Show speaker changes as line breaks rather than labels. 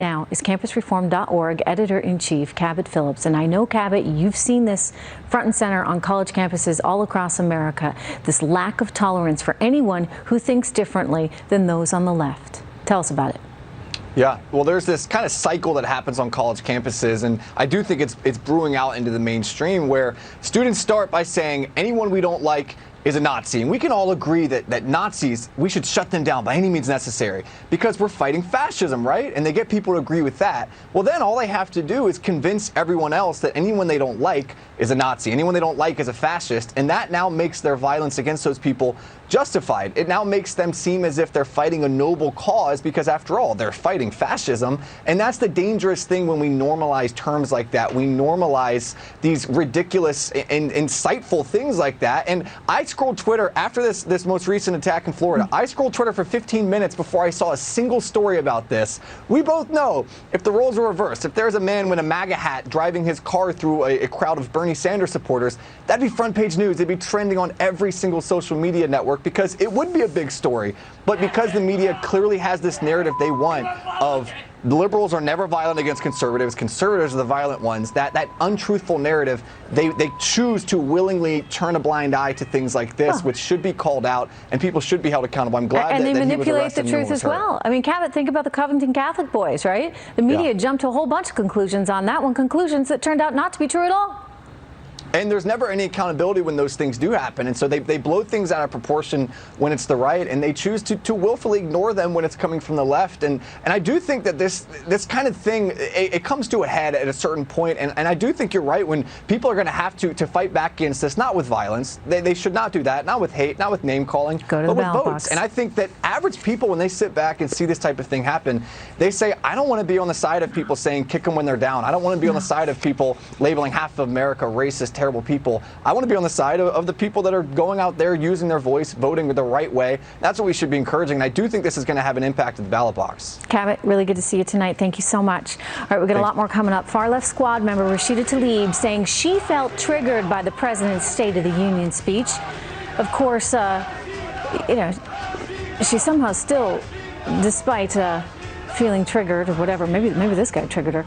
Now is campusreform.org editor-in-chief Cabot Phillips. And I know, Cabot, you've seen this front and center on college campuses all across America, this lack of tolerance for anyone who thinks differently than those on the left. Tell us about it.
Yeah, well, there's this kind of cycle that happens on college campuses, and I do think it's brewing out into the mainstream, where students start by saying anyone we don't like is a Nazi. And we can all agree that Nazis, we should shut them down by any means necessary because we're fighting fascism, right? And they get people to agree with that. Well, then all they have to do is convince everyone else that anyone they don't like is a Nazi, anyone they don't like is a fascist, and that now makes their violence against those people justified. It now makes them seem as if they're fighting a noble cause because, after all, they're fighting fascism. And that's the dangerous thing when we normalize terms like that. We normalize these ridiculous and insightful things like that. And I scrolled Twitter after this most recent attack in Florida. I scrolled Twitter for 15 minutes before I saw a single story about this. We both know if the roles were reversed, if there's a man with a MAGA hat driving his car through a crowd of Bernie Sanders supporters, that'd be front page news. It'd be trending on every single social media network because it would be a big story. But because the media clearly has this narrative they want of the liberals are never violent against conservatives, conservatives are the violent ones, that untruthful narrative, they choose to willingly turn a blind eye to things like this, which should be called out and people should be held accountable. I'm glad
and
that
they
he was
manipulate
arrested
the truth as well. I mean, Cabot, think about the Covington Catholic boys, right? The media jumped to a whole bunch of conclusions on that one, conclusions that turned out not to be true at all.
And there's never any accountability when those things do happen. And so they blow things out of proportion when it's the right, and they choose to willfully ignore them when it's coming from the left. And I do think that this kind of thing, it comes to a head at a certain point. And I do think you're right when people are going to have to fight back against this, not with violence. They should not do that, not with hate, not with name calling, but with votes. And I think that average people, when they sit back and see this type of thing happen, they say, I don't want to be on the side of people saying kick them when they're down. I don't want to be on the side of people labeling half of America racist, terrible people. I want to be on the side of the people that are going out there using their voice, voting the right way. That's what we should be encouraging. And I do think this is going to have an impact at the ballot box.
Cabot, really good to see you tonight. Thank you so much. All right, we've got a lot more coming up. Far left squad member Rashida Tlaib saying she felt triggered by the president's State of the Union speech. Of course, she somehow still, despite feeling triggered or whatever, maybe this guy triggered her.